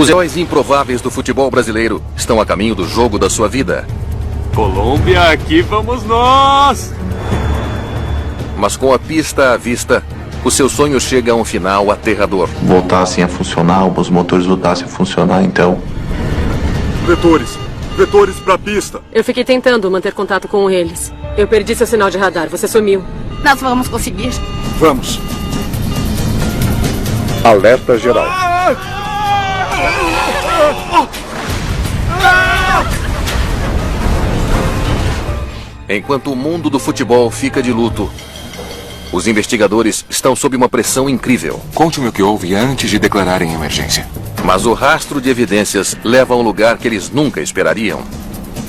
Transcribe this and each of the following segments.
Os heróis improváveis do futebol brasileiro estão a caminho do jogo da sua vida. Colômbia, aqui vamos nós! Mas com a pista à vista, o seu sonho chega a um final aterrador. Voltassem a funcionar, os motores voltassem a funcionar, então... Vetores pra pista. Eu fiquei tentando manter contato com eles. Eu perdi seu sinal de radar, você sumiu. Nós vamos conseguir. Vamos. Alerta geral. Enquanto o mundo do futebol fica de luto, os investigadores estão sob uma pressão incrível. Conte-me o que houve antes de declararem emergência. Mas o rastro de evidências leva a um lugar que eles nunca esperariam.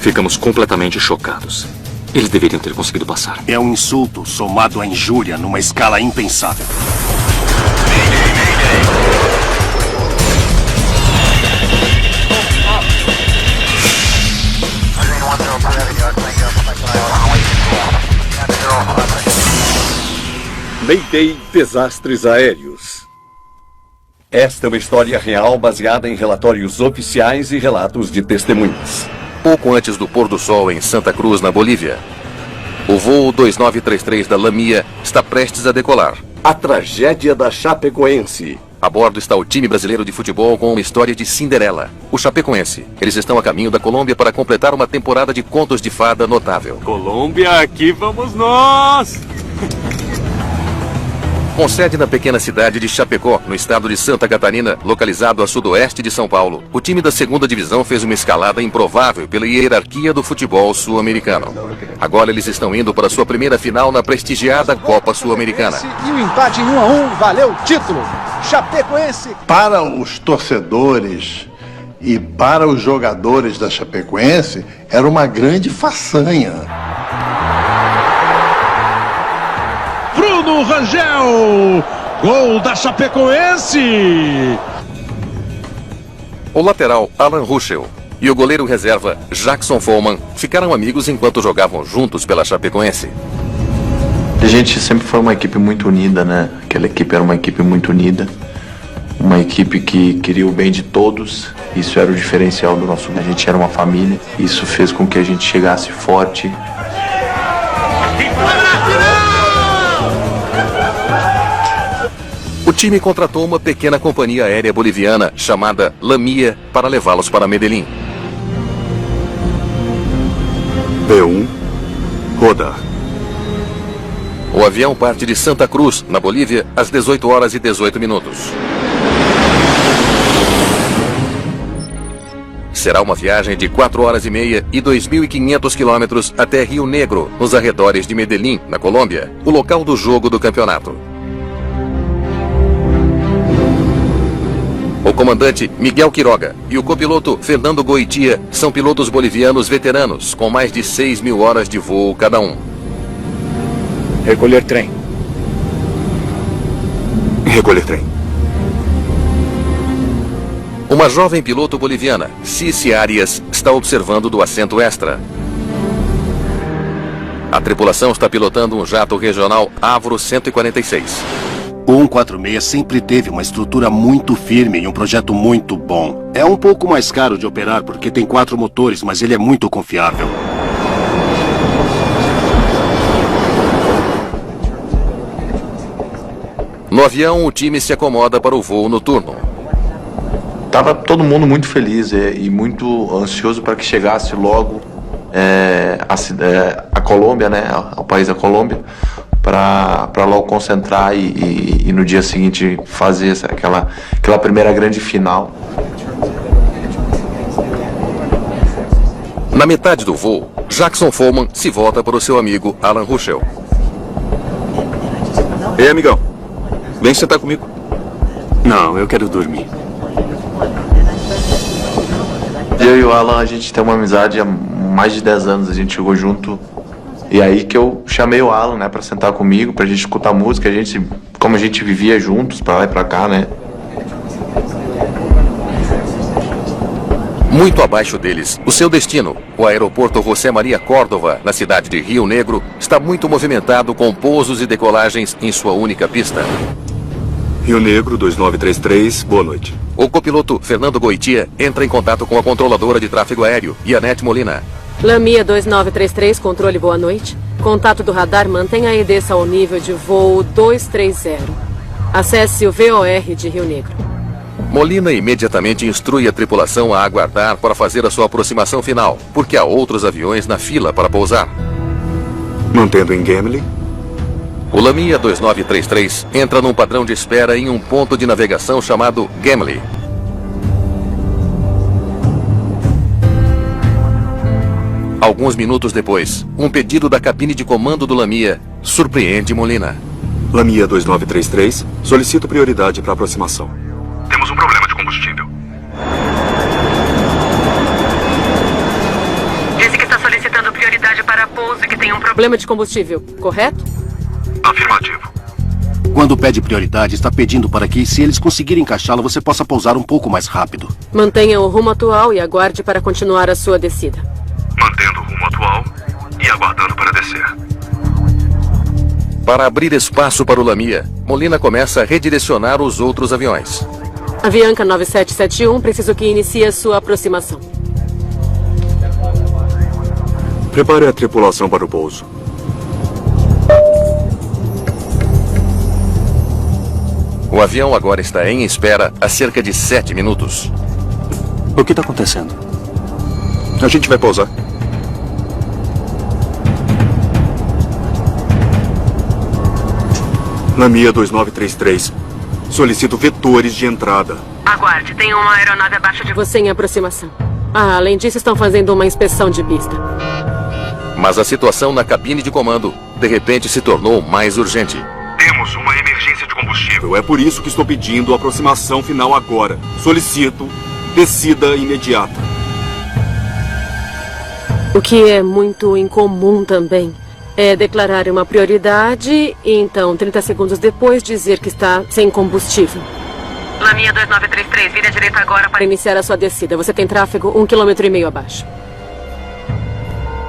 Ficamos completamente chocados. Eles deveriam ter conseguido passar. É um insulto somado à injúria numa escala impensável. Mayday Desastres Aéreos. Esta é uma história real baseada em relatórios oficiais e relatos de testemunhas. Pouco antes do pôr do sol em Santa Cruz, na Bolívia, o voo 2933 da Lamia está prestes a decolar. A tragédia da Chapecoense. A bordo está o time brasileiro de futebol com uma história de Cinderela, o Chapecoense. Eles estão a caminho da Colômbia para completar uma temporada de contos de fada notável. Colômbia, aqui vamos nós! Com sede na pequena cidade de Chapecó, no estado de Santa Catarina, localizado a sudoeste de São Paulo, o time da segunda divisão fez uma escalada improvável pela hierarquia do futebol sul-americano. Agora eles estão indo para sua primeira final na prestigiada Copa Sul-Americana. E o empate em 1-1 valeu o título. Chapecoense. Para os torcedores e para os jogadores da Chapecoense, era uma grande façanha. Bruno Rangel, gol da Chapecoense. O lateral Alan Ruschel e o goleiro reserva Jackson Follman ficaram amigos enquanto jogavam juntos pela Chapecoense. A gente sempre foi uma equipe muito unida, né? Aquela equipe era uma equipe muito unida. Uma equipe que queria o bem de todos. Isso era o diferencial do nosso... A gente era uma família. Isso fez com que a gente chegasse forte. O time contratou uma pequena companhia aérea boliviana chamada Lamia para levá-los para Medellín. B1, rodar. O avião parte de Santa Cruz, na Bolívia, às 18 horas e 18 minutos. Será uma viagem de 4 horas e meia e 2.500 quilômetros até Rio Negro, nos arredores de Medellín, na Colômbia, o local do jogo do campeonato. O comandante Miguel Quiroga e o copiloto Fernando Goitia são pilotos bolivianos veteranos, com mais de 6.000 horas de voo cada um. Recolher trem. Recolher trem. Uma jovem piloto boliviana, Cici Arias, está observando do assento extra. A tripulação está pilotando um jato regional Avro 146. O 146 sempre teve uma estrutura muito firme e um projeto muito bom. É um pouco mais caro de operar porque tem 4 motores, mas ele é muito confiável. No avião, o time se acomoda para o voo noturno. Tava todo mundo muito feliz e muito ansioso para que chegasse logo a Colômbia, né? O país da Colômbia, para logo concentrar e no dia seguinte fazer aquela primeira grande final. Na metade do voo, Jackson Follman se volta para o seu amigo Alan Ruschel. Ei, amigão, vem sentar comigo. Não, eu quero dormir. Eu e o Alan, a gente tem uma amizade há mais de 10 anos, a gente chegou junto. E aí que eu chamei o Alan, né, pra sentar comigo, pra gente escutar música, como a gente vivia juntos, pra lá e pra cá, né. Muito abaixo deles, o seu destino, o aeroporto José Maria Córdova, na cidade de Rio Negro, está muito movimentado com pousos e decolagens em sua única pista. Rio Negro, 2933, boa noite. O copiloto Fernando Goitia entra em contato com a controladora de tráfego aéreo, Yanete Molina. Lamia 2933, controle, boa noite. Contato do radar, mantenha e desça ao nível de voo 230. Acesse o VOR de Rio Negro. Molina imediatamente instrui a tripulação a aguardar para fazer a sua aproximação final, porque há outros aviões na fila para pousar. Mantendo em Gemini. O Lamia 2933 entra num padrão de espera em um ponto de navegação chamado Gimli. Alguns minutos depois, um pedido da cabine de comando do Lamia surpreende Molina. Lamia 2933, solicito prioridade para aproximação. Temos um problema de combustível. Disse que está solicitando prioridade para pouso e que tem um problema de combustível, correto? Afirmativo. Quando pede prioridade, está pedindo para que, se eles conseguirem encaixá-la, você possa pousar um pouco mais rápido. Mantenha o rumo atual e aguarde para continuar a sua descida. Mantendo o rumo atual e aguardando para descer. Para abrir espaço para o Lamia, Molina começa a redirecionar os outros aviões. Avianca 9771, preciso que inicie a sua aproximação. Prepare a tripulação para o pouso. O avião agora está em espera há cerca de 7 minutos. O que está acontecendo? A gente vai pousar. Lamia 2933. Solicito vetores de entrada. Aguarde, tem uma aeronave abaixo de você em aproximação. Além disso, estão fazendo uma inspeção de pista. Mas a situação na cabine de comando, de repente, se tornou mais urgente. Temos uma emergência de combustível. É por isso que estou pedindo a aproximação final agora. Solicito descida imediata. O que é muito incomum também é declarar uma prioridade e então, 30 segundos depois, dizer que está sem combustível. Lamia 2933, vire à direita agora para iniciar a sua descida. Você tem tráfego 1,5 km abaixo.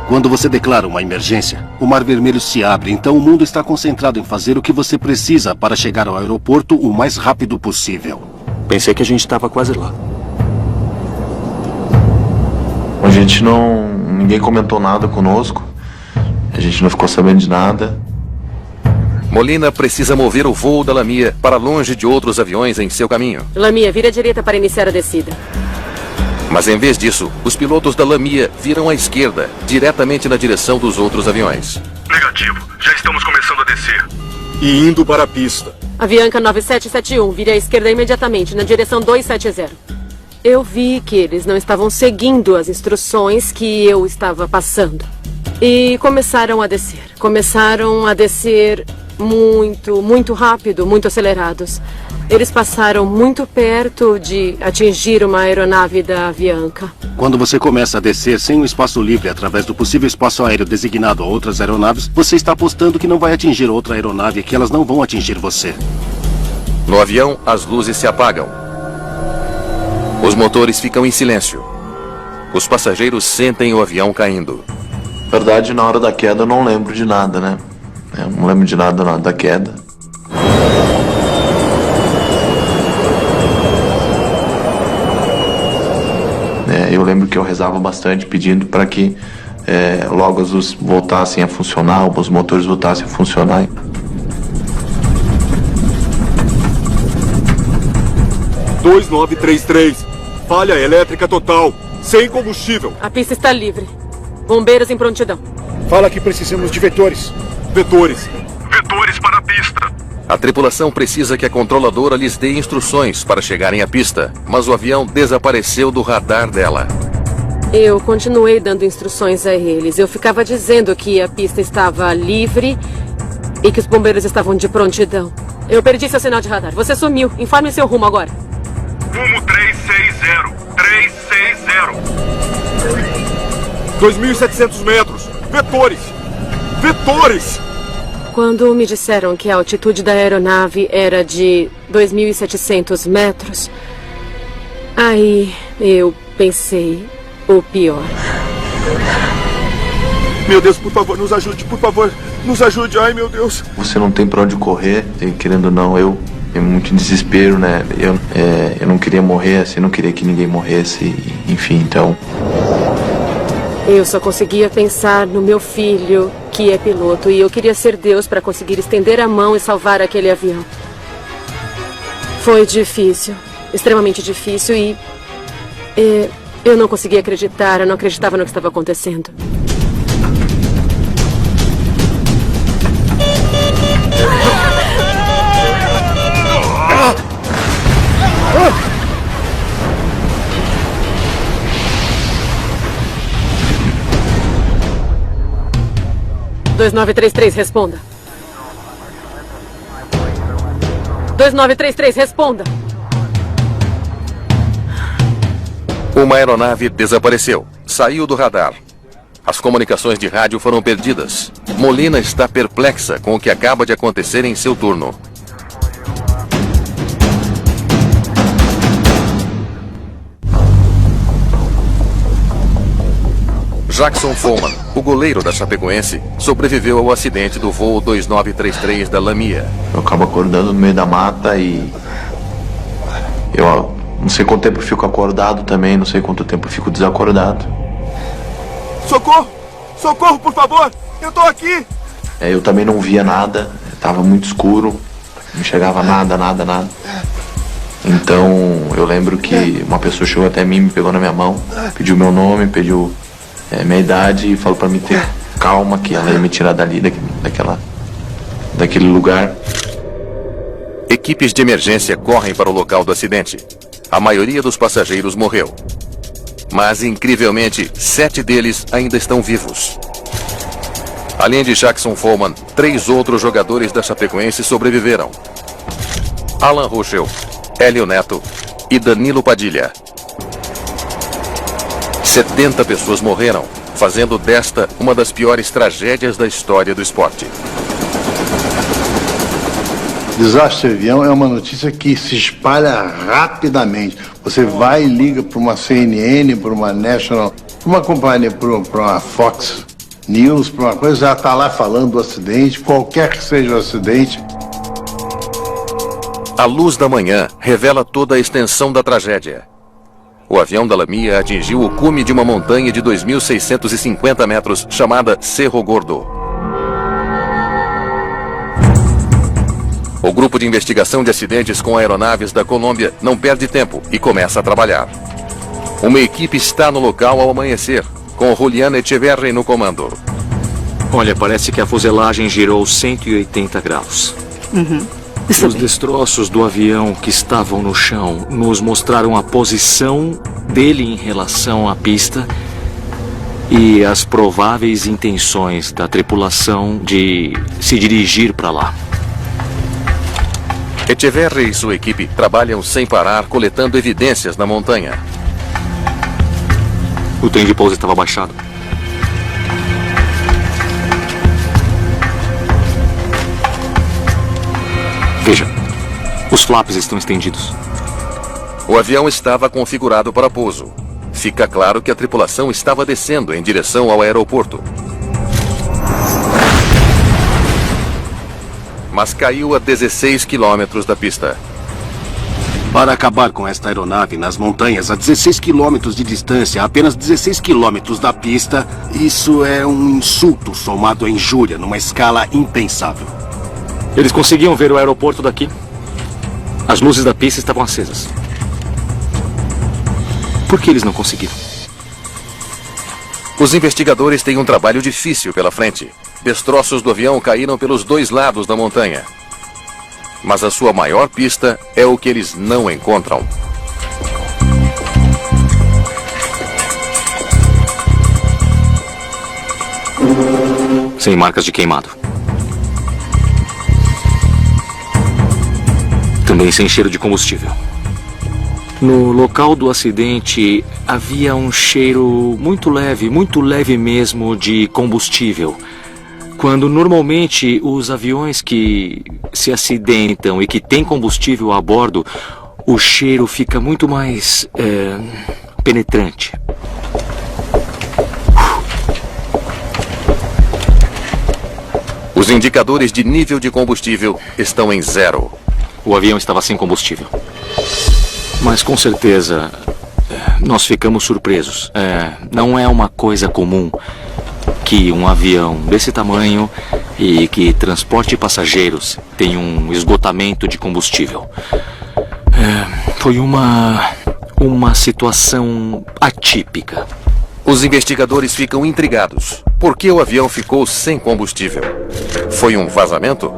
Quando você declara uma emergência, o Mar Vermelho se abre, então o mundo está concentrado em fazer o que você precisa para chegar ao aeroporto o mais rápido possível. Pensei que a gente estava quase lá. A gente não... Ninguém comentou nada conosco. A gente não ficou sabendo de nada. Molina precisa mover o voo da Lamia para longe de outros aviões em seu caminho. Lamia, vire à direita para iniciar a descida. Mas em vez disso, os pilotos da Lamia viram à esquerda, diretamente na direção dos outros aviões. Negativo. Já estamos começando a descer. E indo para a pista. Avianca 9771, vire à esquerda imediatamente, na direção 270. Eu vi que eles não estavam seguindo as instruções que eu estava passando. E começaram a descer. Começaram a descer muito rápido, muito acelerados. Eles passaram muito perto de atingir uma aeronave da Avianca. Quando você começa a descer sem um espaço livre através do possível espaço aéreo designado a outras aeronaves, você está apostando que não vai atingir outra aeronave e que elas não vão atingir você. No avião, as luzes se apagam. Os motores ficam em silêncio. Os passageiros sentem o avião caindo. Na verdade, na hora da queda eu não lembro de nada, né? Eu não lembro de nada na hora da queda. Eu lembro que eu rezava bastante pedindo para que logo as luzes voltassem a funcionar, os motores voltassem a funcionar. – 2933. Falha elétrica total. Sem combustível. A pista está livre. Bombeiros em prontidão. Fala que precisamos de vetores. Vetores. Vetores para a pista. A tripulação precisa que a controladora lhes dê instruções para chegarem à pista, mas o avião desapareceu do radar dela. Eu continuei dando instruções a eles. Eu ficava dizendo que a pista estava livre e que os bombeiros estavam de prontidão. Eu perdi seu sinal de radar. Você sumiu. Informe seu rumo agora. Rumo 360. 360. 2.700 metros. Vetores. Vetores. Quando me disseram que a altitude da aeronave era de 2.700 metros, aí eu pensei o pior. Meu Deus, por favor, nos ajude, Ai, meu Deus. Você não tem pra onde correr, e querendo ou não, eu muito desespero, né? Eu não queria morrer, assim, não queria que ninguém morresse, enfim, então... Eu só conseguia pensar no meu filho, que é piloto, e eu queria ser Deus para conseguir estender a mão e salvar aquele avião. Foi difícil, extremamente difícil, e eu não conseguia acreditar, eu não acreditava no que estava acontecendo. (2933) 2933, responda. 2933, responda. Uma aeronave desapareceu. Saiu do radar. As comunicações de rádio foram perdidas. Molina está perplexa com o que acaba de acontecer em seu turno. Jackson Follman, o goleiro da Chapecoense, sobreviveu ao acidente do voo 2933 da Lamia. Eu acabo acordando no meio da mata e... eu não sei quanto tempo eu fico acordado também, não sei quanto tempo eu fico desacordado. Socorro! Socorro, por favor! Eu tô aqui! Eu também não via nada, tava muito escuro, não chegava nada. Então eu lembro que uma pessoa chegou até mim, me pegou na minha mão, pediu meu nome, pediu minha idade e falou pra mim ter calma, que ela ia me tirar dali, daquele lugar. Equipes de emergência correm para o local do acidente. A maioria dos passageiros morreu. Mas, incrivelmente, 7 deles ainda estão vivos. Além de Jackson Follman, 3 outros jogadores da Chapecoense sobreviveram. Alan Ruschel, Hélio Neto e Danilo Padilha. 70 pessoas morreram, fazendo desta uma das piores tragédias da história do esporte. Desastre de avião é uma notícia que se espalha rapidamente. Você vai e liga para uma CNN, para uma National, para uma companhia, para uma Fox News, para uma coisa, já está lá falando do acidente, qualquer que seja o acidente. A luz da manhã revela toda a extensão da tragédia. O avião da Lamia atingiu o cume de uma montanha de 2.650 metros, chamada Cerro Gordo. O grupo de investigação de acidentes com aeronaves da Colômbia não perde tempo e começa a trabalhar. Uma equipe está no local ao amanhecer, com Julián Echeverri no comando. Olha, parece que a fuselagem girou 180 graus. Os destroços do avião que estavam no chão nos mostraram a posição dele em relação à pista e as prováveis intenções da tripulação de se dirigir para lá. Echeverri e sua equipe trabalham sem parar, coletando evidências na montanha. O trem de pouso estava baixado. Veja, os flaps estão estendidos. O avião estava configurado para pouso. Fica claro que a tripulação estava descendo em direção ao aeroporto. Mas caiu a 16 quilômetros da pista. Para acabar com esta aeronave nas montanhas a 16 quilômetros de distância, a apenas 16 quilômetros da pista, isso é um insulto somado à injúria numa escala impensável. Eles conseguiam ver o aeroporto daqui. As luzes da pista estavam acesas. Por que eles não conseguiram? Os investigadores têm um trabalho difícil pela frente. Destroços do avião caíram pelos 2 lados da montanha. Mas a sua maior pista é o que eles não encontram. Sem marcas de queimado. Também sem cheiro de combustível. No local do acidente havia um cheiro muito leve mesmo de combustível. Quando normalmente os aviões que se acidentam e que têm combustível a bordo, o cheiro fica muito mais penetrante. Os indicadores de nível de combustível estão em 0. O avião estava sem combustível. Mas com certeza, nós ficamos surpresos. Não é uma coisa comum que um avião desse tamanho e que transporte passageiros tenha um esgotamento de combustível. Foi uma situação atípica. Os investigadores ficam intrigados. Por que o avião ficou sem combustível? Foi um vazamento?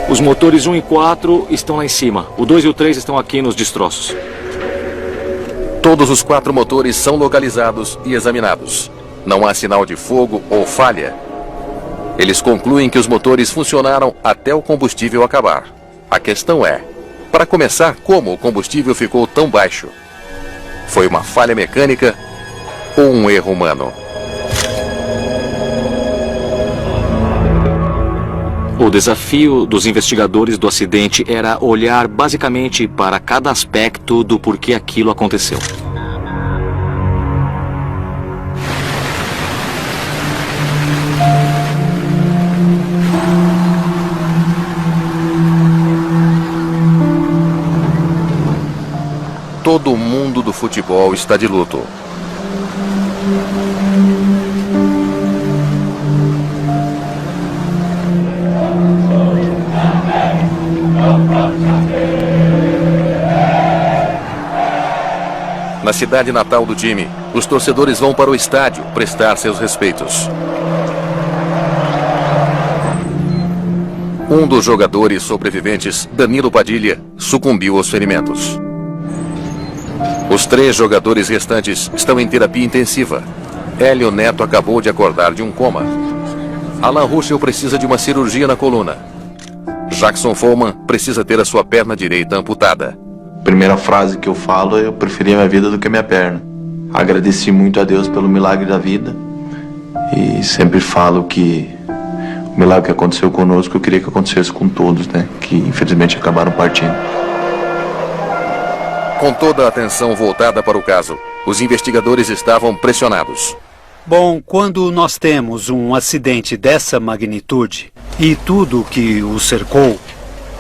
Os motores 1 e 4 estão lá em cima. O 2 e o 3 estão aqui nos destroços. Todos os 4 motores são localizados e examinados. Não há sinal de fogo ou falha. Eles concluem que os motores funcionaram até o combustível acabar. A questão é, para começar, como o combustível ficou tão baixo? Foi uma falha mecânica ou um erro humano? O desafio dos investigadores do acidente era olhar basicamente para cada aspecto do porquê aquilo aconteceu. Todo mundo do futebol está de luto. Na cidade natal do time, os torcedores vão para o estádio prestar seus respeitos. Um dos jogadores sobreviventes, Danilo Padilha, sucumbiu aos ferimentos. Os 3 jogadores restantes estão em terapia intensiva. Hélio Neto acabou de acordar de um coma. Alan Ruschel precisa de uma cirurgia na coluna. Jackson Follman precisa ter a sua perna direita amputada. A primeira frase que eu falo é: eu preferia minha vida do que minha perna. Agradeci muito a Deus pelo milagre da vida. E sempre falo que o milagre que aconteceu conosco, eu queria que acontecesse com todos, né? Que infelizmente acabaram partindo. Com toda a atenção voltada para o caso, os investigadores estavam pressionados. Bom, quando nós temos um acidente dessa magnitude e tudo o que o cercou,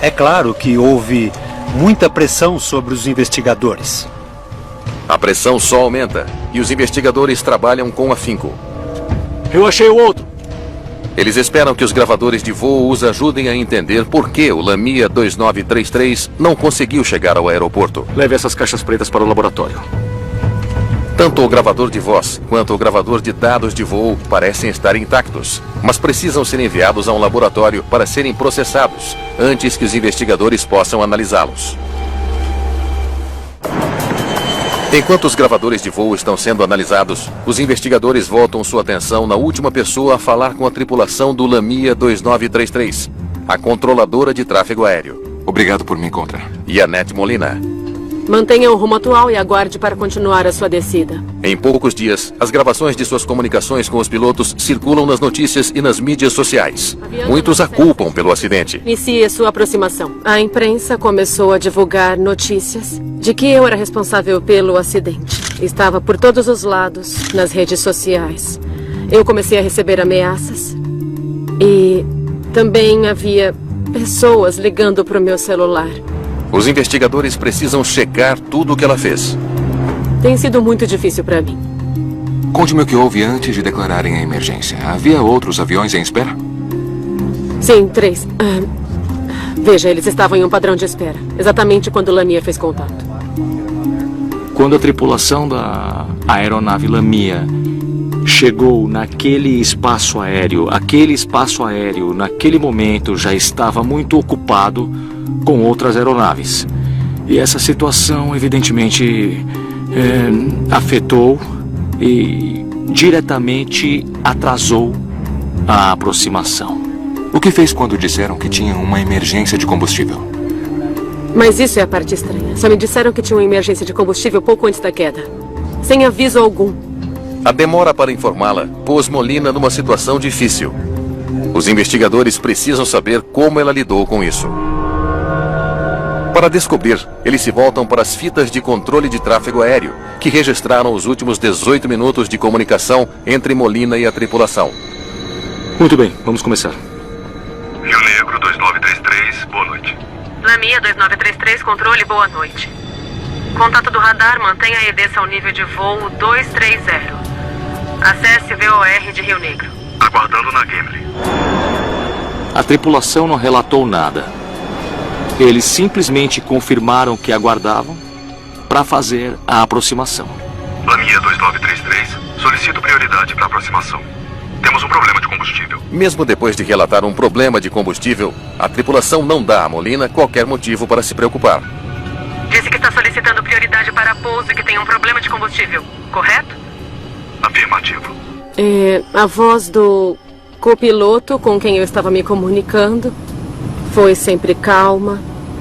é claro que houve muita pressão sobre os investigadores. A pressão só aumenta e os investigadores trabalham com afinco. Eu achei o outro. Eles esperam que os gravadores de voo os ajudem a entender por que o Lamia 2933 não conseguiu chegar ao aeroporto. Leve essas caixas pretas para o laboratório. Tanto o gravador de voz quanto o gravador de dados de voo parecem estar intactos, mas precisam ser enviados a um laboratório para serem processados antes que os investigadores possam analisá-los. Enquanto os gravadores de voo estão sendo analisados, os investigadores voltam sua atenção na última pessoa a falar com a tripulação do Lamia 2933, a controladora de tráfego aéreo. Obrigado por me encontrar. E Annette Molina. Mantenha o rumo atual e aguarde para continuar a sua descida. Em poucos dias, as gravações de suas comunicações com os pilotos circulam nas notícias e nas mídias sociais. Muitos a culpam pelo acidente. Inicie sua aproximação. A imprensa começou a divulgar notícias de que eu era responsável pelo acidente. Estava por todos os lados, nas redes sociais. Eu comecei a receber ameaças. E também havia pessoas ligando para o meu celular. Os investigadores precisam checar tudo o que ela fez. Tem sido muito difícil para mim. Conte-me o que houve antes de declararem a emergência. Havia outros aviões em espera? Sim, 3. Veja, eles estavam em um padrão de espera. Exatamente quando o Lamia fez contato. Quando a tripulação da aeronave Lamia chegou naquele espaço aéreo, naquele momento já estava muito ocupado com outras aeronaves. E essa situação, evidentemente, afetou e diretamente atrasou a aproximação. O que fez quando disseram que tinha uma emergência de combustível? Mas isso é a parte estranha. Só me disseram que tinha uma emergência de combustível pouco antes da queda. Sem aviso algum. A demora para informá-la pôs Molina numa situação difícil. Os investigadores precisam saber como ela lidou com isso. Para descobrir, eles se voltam para as fitas de controle de tráfego aéreo, que registraram os últimos 18 minutos de comunicação entre Molina e a tripulação. Muito bem, vamos começar. Montenegro 2933, boa noite. Lamia 2933, controle, boa noite. Contato do radar, mantenha a EDES ao nível de voo 230. Acesse VOR de Rio Negro. Aguardando na Gimli. A tripulação não relatou nada. Eles simplesmente confirmaram que aguardavam para fazer a aproximação. Lamia 2933, solicito prioridade para aproximação. Temos um problema de combustível. Mesmo depois de relatar um problema de combustível, a tripulação não dá a Molina qualquer motivo para se preocupar. Disse que está solicitando prioridade para pouso e que tem um problema de combustível, correto? Afirmativo. A voz do copiloto com quem eu estava me comunicando foi sempre calma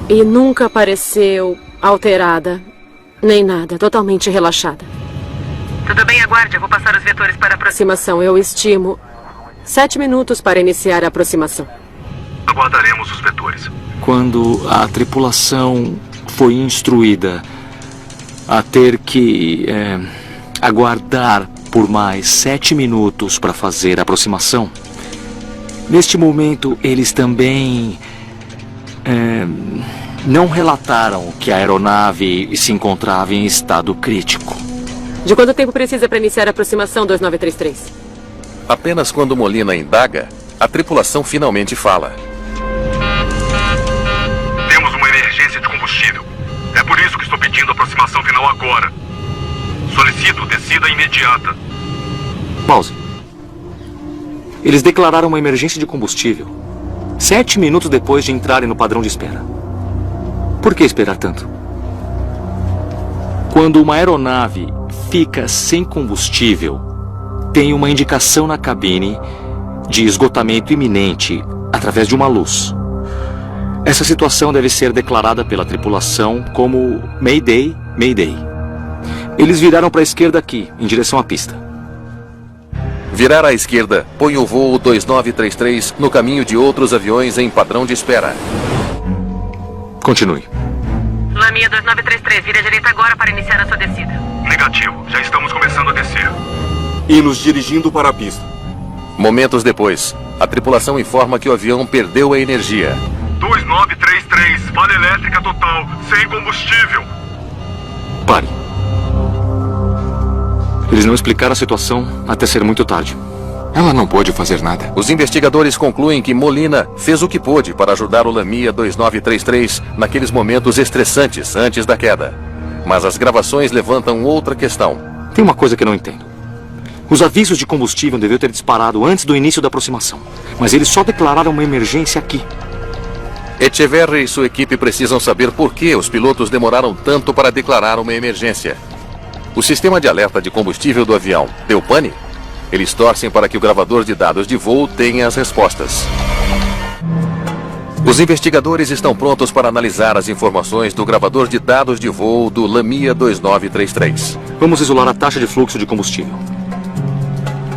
e nunca pareceu alterada, nem nada, totalmente relaxada. Tudo bem, aguarde, eu vou passar os vetores para a aproximação. Eu estimo 7 minutos para iniciar a aproximação. Aguardaremos os vetores. Quando a tripulação foi instruída a ter que aguardar por mais 7 minutos para fazer a aproximação, neste momento eles também não relataram que a aeronave se encontrava em estado crítico. De quanto tempo precisa para iniciar a aproximação 2933? Apenas quando Molina indaga, a tripulação finalmente fala. Temos uma emergência de combustível. É por isso que estou pedindo a aproximação final agora. Solicito descida imediata. Pause. Eles declararam uma emergência de combustível 7 minutos depois de entrarem no padrão de espera. Por que esperar tanto? Quando uma aeronave fica sem combustível, tem uma indicação na cabine de esgotamento iminente através de uma luz. Essa situação deve ser declarada pela tripulação como Mayday, Mayday. Eles viraram para a esquerda aqui, em direção à pista. Virar à esquerda põe o voo 2933 no caminho de outros aviões em padrão de espera. Continue. Lamia 2933, vira à direita agora para iniciar a sua descida. Negativo, já estamos começando a descer. E nos dirigindo para a pista. Momentos depois, a tripulação informa que o avião perdeu a energia. 2933, falha elétrica total, sem combustível. Pare. Eles não explicaram a situação até ser muito tarde. Ela não pôde fazer nada. Os investigadores concluem que Molina fez o que pôde para ajudar o Lamia 2933 naqueles momentos estressantes antes da queda. Mas as gravações levantam outra questão. Tem uma coisa que eu não entendo. Os avisos de combustível deviam ter disparado antes do início da aproximação. Mas eles só declararam uma emergência aqui. Echeverri e sua equipe precisam saber por que os pilotos demoraram tanto para declarar uma emergência. O sistema de alerta de combustível do avião deu pane? Eles torcem para que o gravador de dados de voo tenha as respostas. Os investigadores estão prontos para analisar as informações do gravador de dados de voo do Lamia 2933. Vamos isolar a taxa de fluxo de combustível.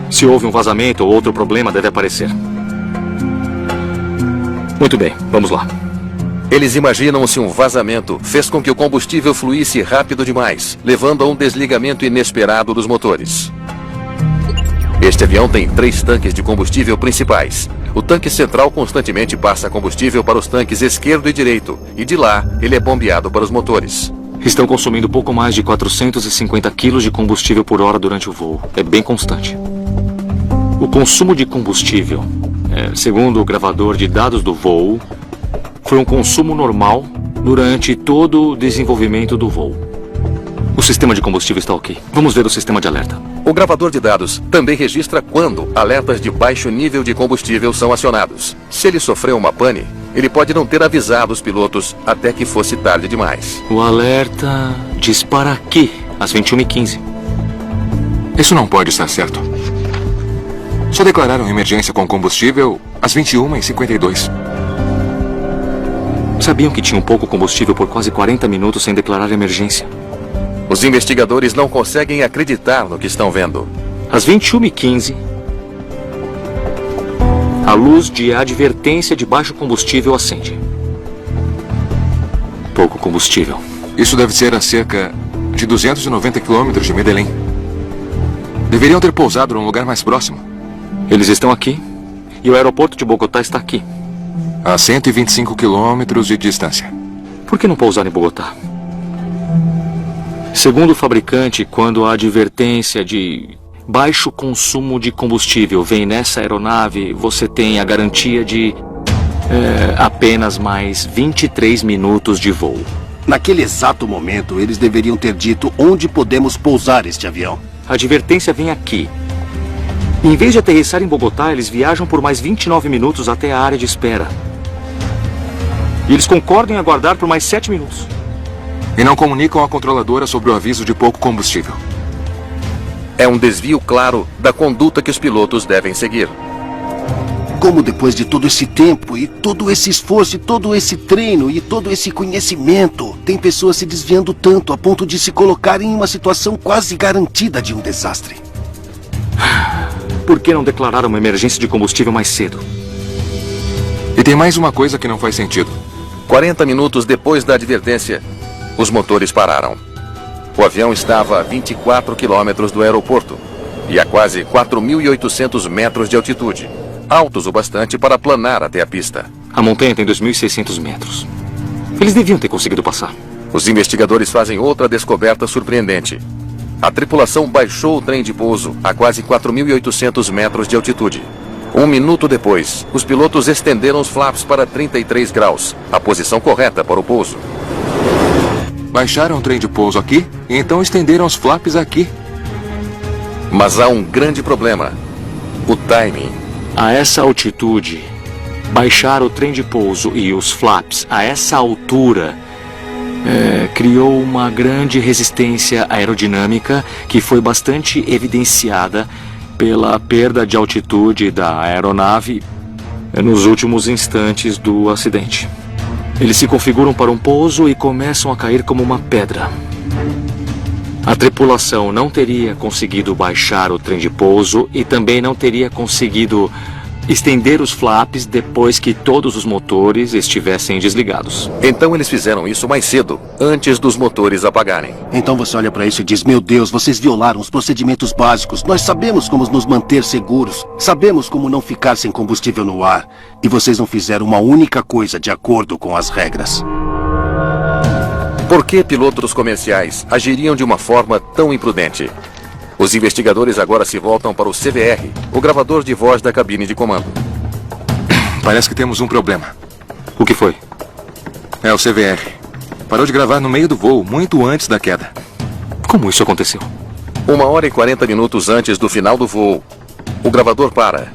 Se houve um vazamento ou outro problema, deve aparecer. Muito bem, vamos lá. Eles imaginam se um vazamento fez com que o combustível fluísse rápido demais, levando a um desligamento inesperado dos motores. Este avião tem 3 tanques de combustível principais. O tanque central constantemente passa combustível para os tanques esquerdo e direito, e de lá ele é bombeado para os motores. Estão consumindo pouco mais de 450 quilos de combustível por hora durante o voo. É bem constante. O consumo de combustível, segundo o gravador de dados do voo, foi um consumo normal durante todo o desenvolvimento do voo. O sistema de combustível está ok. Vamos ver o sistema de alerta. O gravador de dados também registra quando alertas de baixo nível de combustível são acionados. Se ele sofreu uma pane, ele pode não ter avisado os pilotos até que fosse tarde demais. O alerta dispara aqui, às 21h15. Isso não pode estar certo. Só declararam emergência com combustível às 21h52. Sabiam que tinham pouco combustível por quase 40 minutos sem declarar emergência. Os investigadores não conseguem acreditar no que estão vendo. Às 21h15, a luz de advertência de baixo combustível acende. Pouco combustível. Isso deve ser a cerca de 290 quilômetros de Medellín. Deveriam ter pousado num lugar mais próximo. Eles estão aqui e o aeroporto de Bogotá está aqui. A 125 quilômetros de distância. Por que não pousar em Bogotá? Segundo o fabricante, quando a advertência de baixo consumo de combustível vem nessa aeronave, você tem a garantia de apenas mais 23 minutos de voo. Naquele exato momento, eles deveriam ter dito onde podemos pousar este avião. A advertência vem aqui. Em vez de aterrissar em Bogotá, eles viajam por mais 29 minutos até a área de espera. E eles concordam em aguardar por mais 7 minutos. E não comunicam à controladora sobre o aviso de pouco combustível. É um desvio claro da conduta que os pilotos devem seguir. Como depois de todo esse tempo, e todo esse esforço, e todo esse treino, e todo esse conhecimento, tem pessoas se desviando tanto a ponto de se colocarem em uma situação quase garantida de um desastre? Por que não declararam uma emergência de combustível mais cedo? E tem mais uma coisa que não faz sentido. 40 minutos depois da advertência, os motores pararam. O avião estava a 24 quilômetros do aeroporto e a quase 4.800 metros de altitude, altos o bastante para planar até a pista. A montanha tem 2.600 metros. Eles deviam ter conseguido passar. Os investigadores fazem outra descoberta surpreendente. A tripulação baixou o trem de pouso a quase 4.800 metros de altitude. 1 minuto depois, os pilotos estenderam os flaps para 33 graus, a posição correta para o pouso. Baixaram o trem de pouso aqui e então estenderam os flaps aqui. Mas há um grande problema: o timing. A essa altitude, baixar o trem de pouso e os flaps a essa altura criou uma grande resistência aerodinâmica que foi bastante evidenciada pela perda de altitude da aeronave nos últimos instantes do acidente. Eles se configuram para um pouso e começam a cair como uma pedra. A tripulação não teria conseguido baixar o trem de pouso e também não teria conseguido estender os flaps depois que todos os motores estivessem desligados. Então eles fizeram isso mais cedo, antes dos motores apagarem. Então você olha para isso e diz: meu Deus, vocês violaram os procedimentos básicos. Nós sabemos como nos manter seguros. Sabemos como não ficar sem combustível no ar. E vocês não fizeram uma única coisa de acordo com as regras. Por que pilotos comerciais agiriam de uma forma tão imprudente? Os investigadores agora se voltam para o CVR, o gravador de voz da cabine de comando. Parece que temos um problema. O que foi? É o CVR. Parou de gravar no meio do voo, muito antes da queda. Como isso aconteceu? 1 hora e 40 minutos antes do final do voo, o gravador para.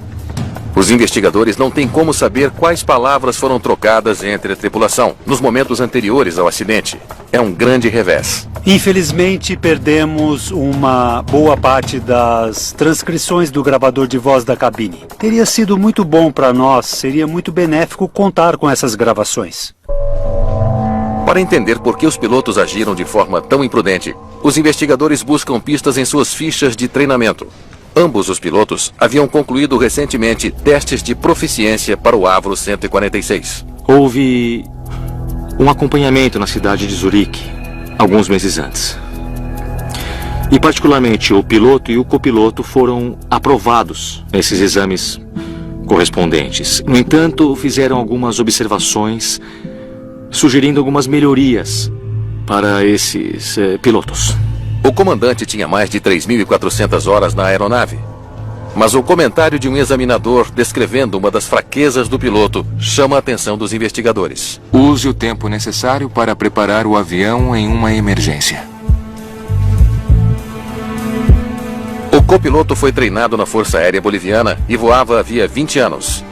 Os investigadores não têm como saber quais palavras foram trocadas entre a tripulação nos momentos anteriores ao acidente. É um grande revés. Infelizmente, perdemos uma boa parte das transcrições do gravador de voz da cabine. Teria sido muito bom para nós, seria muito benéfico contar com essas gravações. Para entender por que os pilotos agiram de forma tão imprudente, os investigadores buscam pistas em suas fichas de treinamento. Ambos os pilotos haviam concluído recentemente testes de proficiência para o Avro 146. Houve um acompanhamento na cidade de Zurique, alguns meses antes. E particularmente o piloto e o copiloto foram aprovados nesses exames correspondentes. No entanto, fizeram algumas observações, sugerindo algumas melhorias para esses pilotos. O comandante tinha mais de 3.400 horas na aeronave. Mas o comentário de um examinador descrevendo uma das fraquezas do piloto chama a atenção dos investigadores. Use o tempo necessário para preparar o avião em uma emergência. O copiloto foi treinado na Força Aérea Boliviana e voava havia 20 anos.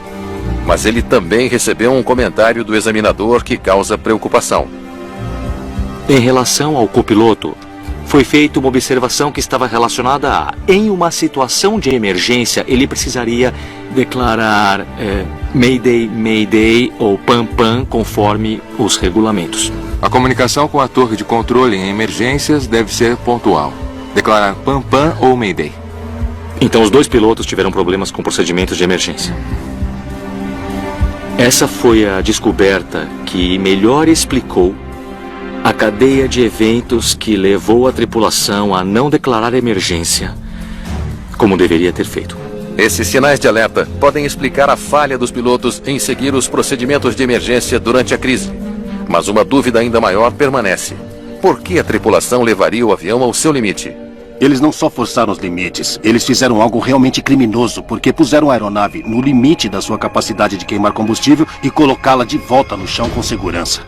Mas ele também recebeu um comentário do examinador que causa preocupação. Em relação ao copiloto, foi feita uma observação que estava relacionada a, em uma situação de emergência, ele precisaria declarar Mayday, Mayday ou Pam Pam, conforme os regulamentos. A comunicação com a torre de controle em emergências deve ser pontual. Declarar Pam Pam ou Mayday. Então os dois pilotos tiveram problemas com procedimentos de emergência. Essa foi a descoberta que melhor explicou a cadeia de eventos que levou a tripulação a não declarar emergência como deveria ter feito. Esses sinais de alerta podem explicar a falha dos pilotos em seguir os procedimentos de emergência durante a crise. Mas uma dúvida ainda maior permanece. Por que a tripulação levaria o avião ao seu limite? Eles não só forçaram os limites, eles fizeram algo realmente criminoso, porque puseram a aeronave no limite da sua capacidade de queimar combustível e colocá-la de volta no chão com segurança.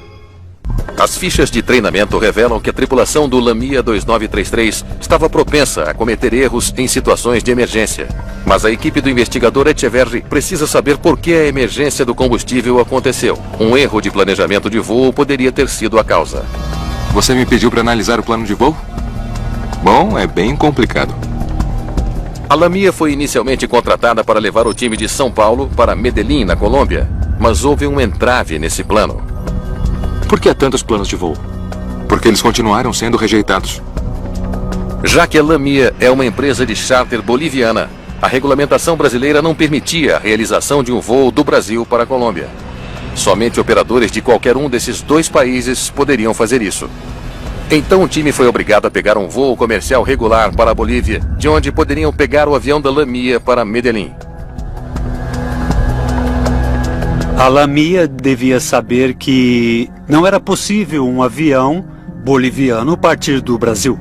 As fichas de treinamento revelam que a tripulação do Lamia 2933 estava propensa a cometer erros em situações de emergência. Mas a equipe do investigador Echeverri precisa saber por que a emergência do combustível aconteceu. Um erro de planejamento de voo poderia ter sido a causa. Você me pediu para analisar o plano de voo? Bom, é bem complicado. A Lamia foi inicialmente contratada para levar o time de São Paulo para Medellín, na Colômbia. Mas houve um entrave nesse plano. Por que há tantos planos de voo? Porque eles continuaram sendo rejeitados. Já que a Lamia é uma empresa de charter boliviana, a regulamentação brasileira não permitia a realização de um voo do Brasil para a Colômbia. Somente operadores de qualquer um desses dois países poderiam fazer isso. Então o time foi obrigado a pegar um voo comercial regular para a Bolívia, de onde poderiam pegar o avião da Lamia para Medellín. A Lamia devia saber que não era possível um avião boliviano partir do Brasil.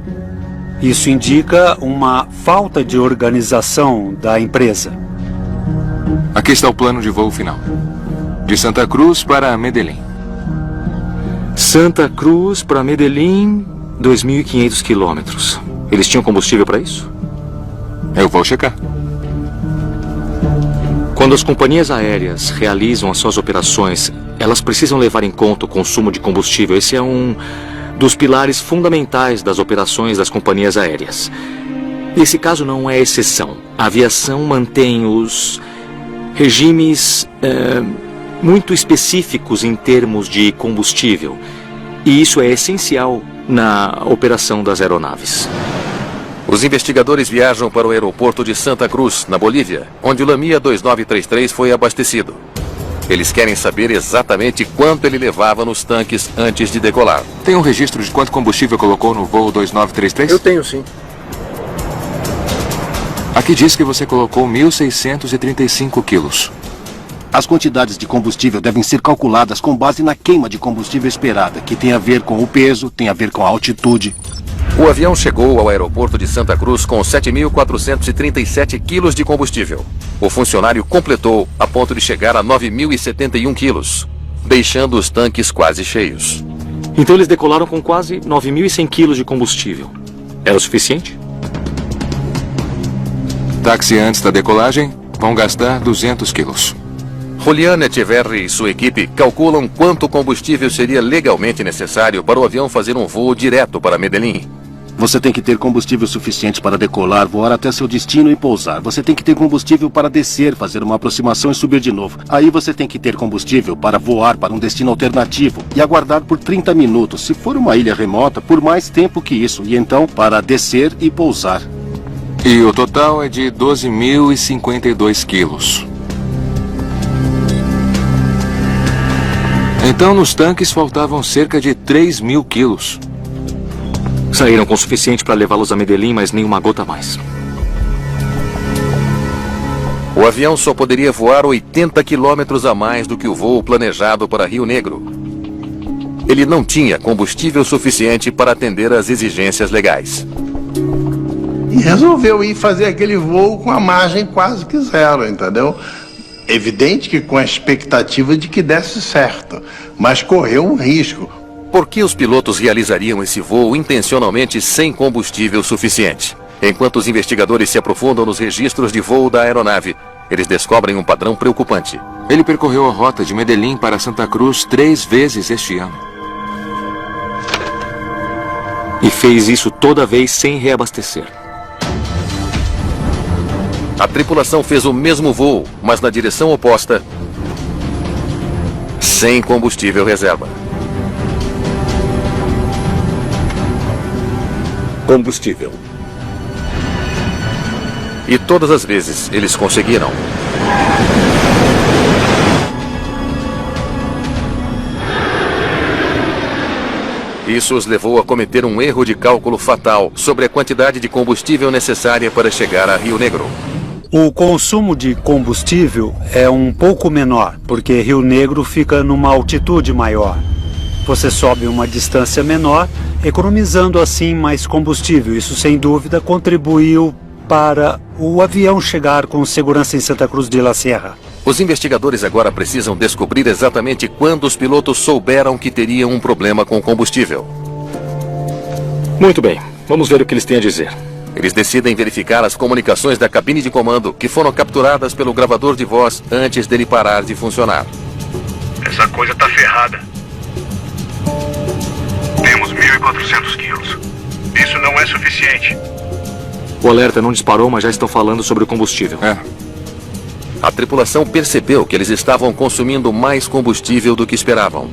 Isso indica uma falta de organização da empresa. Aqui está o plano de voo final. De Santa Cruz para Medellín. Santa Cruz para Medellín, 2.500 quilômetros. Eles tinham combustível para isso? Eu vou checar. Quando as companhias aéreas realizam as suas operações, elas precisam levar em conta o consumo de combustível. Esse é um dos pilares fundamentais das operações das companhias aéreas. Esse caso não é exceção. A aviação mantém os regimes muito específicos em termos de combustível. E isso é essencial na operação das aeronaves. Os investigadores viajam para o aeroporto de Santa Cruz, na Bolívia, onde o Lamia 2933 foi abastecido. Eles querem saber exatamente quanto ele levava nos tanques antes de decolar. Tem um registro de quanto combustível colocou no voo 2933? Eu tenho, sim. Aqui diz que você colocou 1.635 quilos. As quantidades de combustível devem ser calculadas com base na queima de combustível esperada, que tem a ver com o peso, tem a ver com a altitude. O avião chegou ao aeroporto de Santa Cruz com 7.437 quilos de combustível. O funcionário completou a ponto de chegar a 9.071 quilos, deixando os tanques quase cheios. Então eles decolaram com quase 9.100 quilos de combustível. Era o suficiente? Táxi antes da decolagem vão gastar 200 quilos. Julián Echeverri e sua equipe calculam quanto combustível seria legalmente necessário para o avião fazer um voo direto para Medellín. Você tem que ter combustível suficiente para decolar, voar até seu destino e pousar. Você tem que ter combustível para descer, fazer uma aproximação e subir de novo. Aí você tem que ter combustível para voar para um destino alternativo e aguardar por 30 minutos, se for uma ilha remota, por mais tempo que isso. E então, para descer e pousar. E o total é de 12.052 quilos. Então, nos tanques faltavam cerca de 3.000 quilos. Saíram com o suficiente para levá-los a Medellín, mas nem uma gota a mais. O avião só poderia voar 80 quilômetros a mais do que o voo planejado para Rio Negro. Ele não tinha combustível suficiente para atender às exigências legais. E resolveu ir fazer aquele voo com a margem quase que zero, entendeu? Evidente que com a expectativa de que desse certo, mas correu um risco. Por que os pilotos realizariam esse voo intencionalmente sem combustível suficiente? Enquanto os investigadores se aprofundam nos registros de voo da aeronave, eles descobrem um padrão preocupante. Ele percorreu a rota de Medellín para Santa Cruz 3 vezes este ano. E fez isso toda vez sem reabastecer. A tripulação fez o mesmo voo, mas na direção oposta, sem combustível reserva. Combustível. E todas as vezes eles conseguiram. Isso os levou a cometer um erro de cálculo fatal sobre a quantidade de combustível necessária para chegar a Rio Negro. O consumo de combustível é um pouco menor, porque Rio Negro fica numa altitude maior. Você sobe uma distância menor, economizando assim mais combustível. Isso, sem dúvida, contribuiu para o avião chegar com segurança em Santa Cruz de la Sierra. Os investigadores agora precisam descobrir exatamente quando os pilotos souberam que teriam um problema com o combustível. Muito bem, vamos ver o que eles têm a dizer. Eles decidem verificar as comunicações da cabine de comando que foram capturadas pelo gravador de voz antes dele parar de funcionar. Essa coisa tá ferrada. Temos 1.400 quilos. Isso não é suficiente. O alerta não disparou, mas já estão falando sobre o combustível. A tripulação percebeu que eles estavam consumindo mais combustível do que esperavam.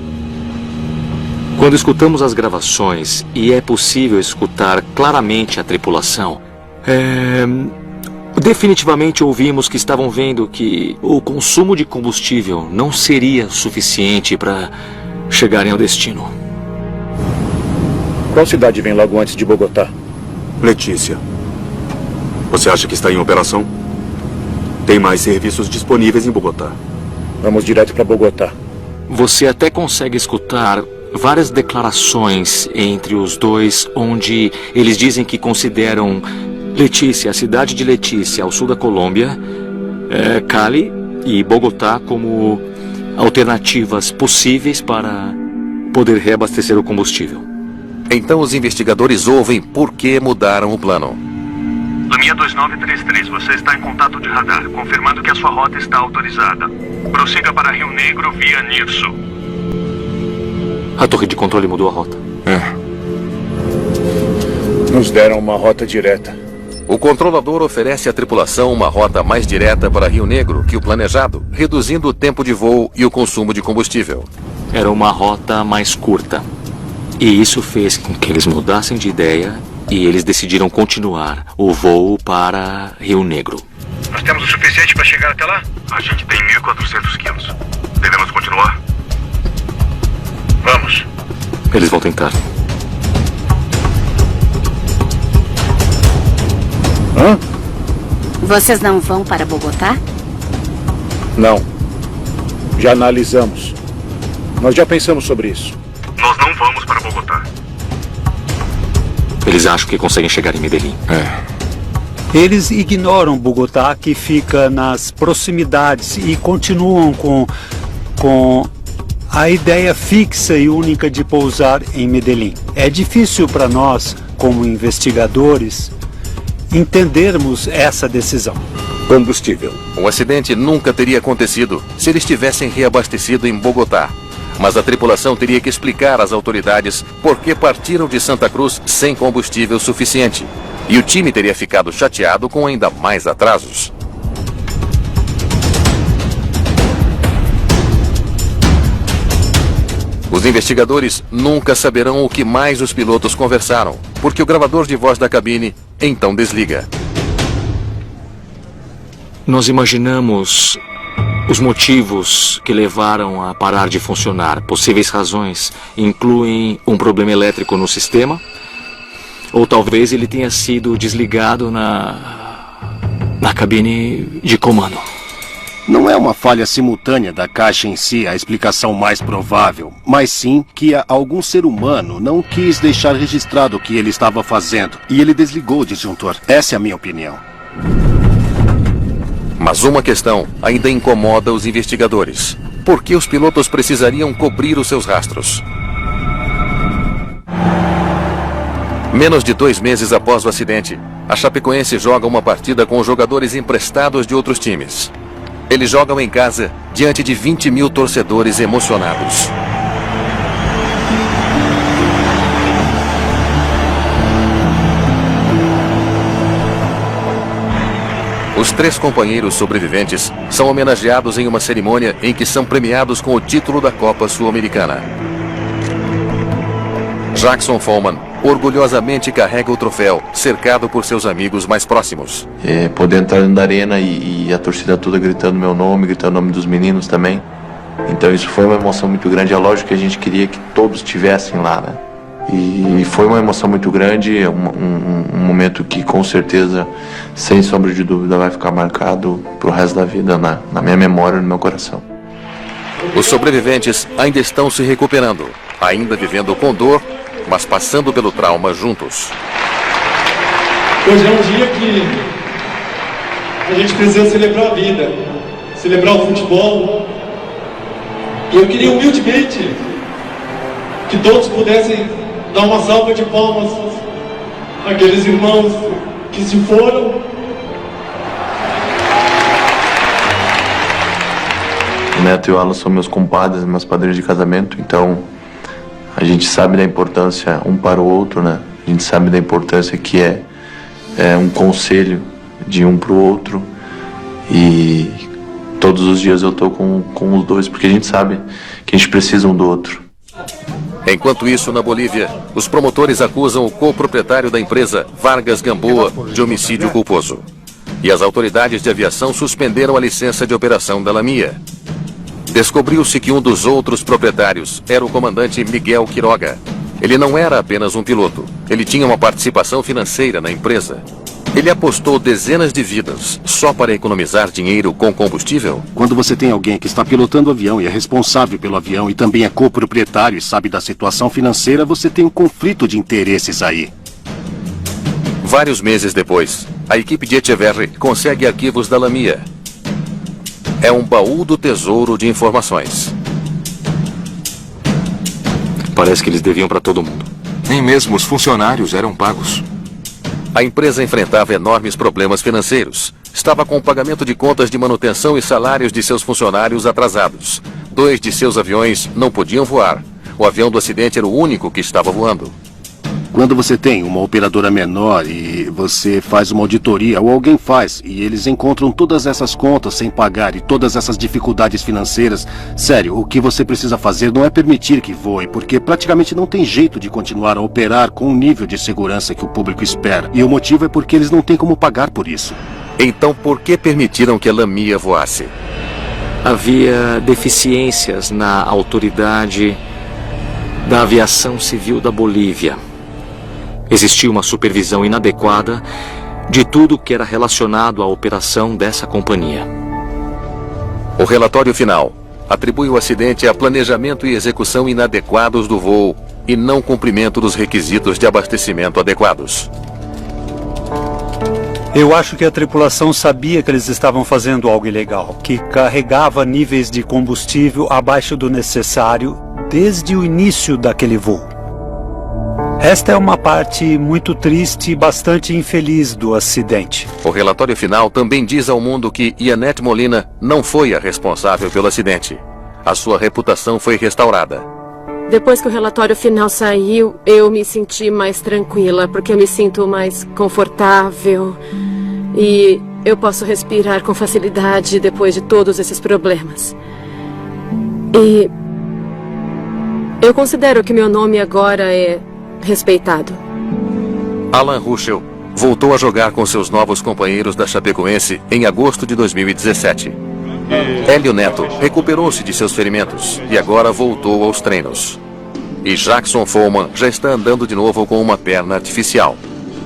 Quando escutamos as gravações, e é possível escutar claramente a tripulação, definitivamente ouvimos que estavam vendo que o consumo de combustível não seria suficiente para chegarem ao destino. Qual cidade vem logo antes de Bogotá? Letícia. Você acha que está em operação? Tem mais serviços disponíveis em Bogotá. Vamos direto para Bogotá. Você até consegue escutar várias declarações entre os dois, onde eles dizem que consideram Letícia, a cidade de Letícia, ao sul da Colômbia, Cali e Bogotá como alternativas possíveis para poder reabastecer o combustível. Então os investigadores ouvem por que mudaram o plano. Laminha 2933, você está em contato de radar, confirmando que a sua rota está autorizada. Prossiga para Rio Negro via Nirso. A torre de controle mudou a rota. Nos deram uma rota direta. O controlador oferece à tripulação uma rota mais direta para Rio Negro que o planejado, reduzindo o tempo de voo e o consumo de combustível. Era uma rota mais curta. E isso fez com que eles mudassem de ideia e eles decidiram continuar o voo para Rio Negro. Nós temos o suficiente para chegar até lá? A gente tem 1.400 quilos. Devemos continuar? Vamos. Eles vão tentar. Vocês não vão para Bogotá? Não. Já analisamos. Nós já pensamos sobre isso. Nós não vamos para Bogotá. Eles acham que conseguem chegar em Medellín. Eles ignoram Bogotá, que fica nas proximidades, e continuam com a ideia fixa e única de pousar em Medellín. É difícil para nós, como investigadores, entendermos essa decisão. Combustível. O acidente nunca teria acontecido se eles tivessem reabastecido em Bogotá. Mas a tripulação teria que explicar às autoridades por que partiram de Santa Cruz sem combustível suficiente. E o time teria ficado chateado com ainda mais atrasos. Os investigadores nunca saberão o que mais os pilotos conversaram, porque o gravador de voz da cabine então desliga. Nós imaginamos os motivos que levaram a parar de funcionar. Possíveis razões incluem um problema elétrico no sistema, ou talvez ele tenha sido desligado na cabine de comando. Não é uma falha simultânea da caixa em si a explicação mais provável, mas sim que algum ser humano não quis deixar registrado o que ele estava fazendo e ele desligou o disjuntor. Essa é a minha opinião. Mas uma questão ainda incomoda os investigadores. Por que os pilotos precisariam cobrir os seus rastros? Menos de 2 meses após o acidente, a Chapecoense joga uma partida com jogadores emprestados de outros times. Eles jogam em casa diante de 20 mil torcedores emocionados. Os 3 companheiros sobreviventes são homenageados em uma cerimônia em que são premiados com o título da Copa Sul-Americana. Jackson Follman orgulhosamente carrega o troféu, cercado por seus amigos mais próximos. Poder entrar dentro da arena e a torcida toda gritando meu nome, gritando o nome dos meninos também. Então isso foi uma emoção muito grande. É lógico que a gente queria que todos estivessem lá, né? E foi uma emoção muito grande, um momento que com certeza, sem sombra de dúvida, vai ficar marcado pro resto da vida na minha memória e no meu coração. Os sobreviventes ainda estão se recuperando, ainda vivendo com dor, mas passando pelo trauma juntos. Hoje é um dia que a gente precisa celebrar a vida, celebrar o futebol. E eu queria humildemente que todos pudessem dar uma salva de palmas àqueles irmãos que se foram. O Neto e o Alan são meus compadres, meus padrinhos de casamento, então a gente sabe da importância um para o outro, né? A gente sabe da importância que é um conselho de um para o outro, e todos os dias eu tô com os dois, porque a gente sabe que a gente precisa um do outro. Enquanto isso, na Bolívia, os promotores acusam o coproprietário da empresa, Vargas Gamboa, de homicídio culposo. E as autoridades de aviação suspenderam a licença de operação da Lamia. Descobriu-se que um dos outros proprietários era o comandante Miguel Quiroga. Ele não era apenas um piloto, ele tinha uma participação financeira na empresa. Ele apostou dezenas de vidas só para economizar dinheiro com combustível? Quando você tem alguém que está pilotando o avião e é responsável pelo avião e também é coproprietário e sabe da situação financeira, você tem um conflito de interesses aí. Vários meses depois, a equipe de Echeverri consegue arquivos da Lamia. É um baú do tesouro de informações. Parece que eles deviam para todo mundo. Nem mesmo os funcionários eram pagos. A empresa enfrentava enormes problemas financeiros. Estava com o pagamento de contas de manutenção e salários de seus funcionários atrasados. 2 de seus aviões não podiam voar. O avião do acidente era o único que estava voando. Quando você tem uma operadora menor e você faz uma auditoria, ou alguém faz, e eles encontram todas essas contas sem pagar e todas essas dificuldades financeiras, sério, o que você precisa fazer não é permitir que voe, porque praticamente não tem jeito de continuar a operar com o nível de segurança que o público espera. E o motivo é porque eles não têm como pagar por isso. Então por que permitiram que a Lamia voasse? Havia deficiências na autoridade da aviação civil da Bolívia. Existia uma supervisão inadequada de tudo que era relacionado à operação dessa companhia. O relatório final atribui o acidente a planejamento e execução inadequados do voo e não cumprimento dos requisitos de abastecimento adequados. Eu acho que a tripulação sabia que eles estavam fazendo algo ilegal, que carregava níveis de combustível abaixo do necessário desde o início daquele voo. Esta é uma parte muito triste e bastante infeliz do acidente. O relatório final também diz ao mundo que Yanette Molina não foi a responsável pelo acidente. A sua reputação foi restaurada. Depois que o relatório final saiu, eu me senti mais tranquila, porque eu me sinto mais confortável e eu posso respirar com facilidade depois de todos esses problemas. E eu considero que meu nome agora é respeitado. Alan Ruschel voltou a jogar com seus novos companheiros da Chapecoense em agosto de 2017. Hélio Neto recuperou-se de seus ferimentos e agora voltou aos treinos. E Jackson Follman já está andando de novo com uma perna artificial.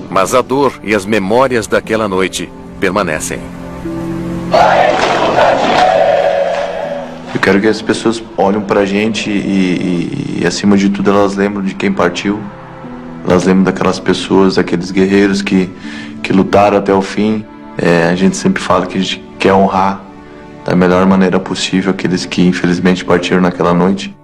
Mas a dor e as memórias daquela noite permanecem. Eu quero que as pessoas olhem pra gente e acima de tudo, elas lembram de quem partiu. Elas lembram daquelas pessoas, daqueles guerreiros que lutaram até o fim. A gente sempre fala que a gente quer honrar da melhor maneira possível aqueles que infelizmente partiram naquela noite.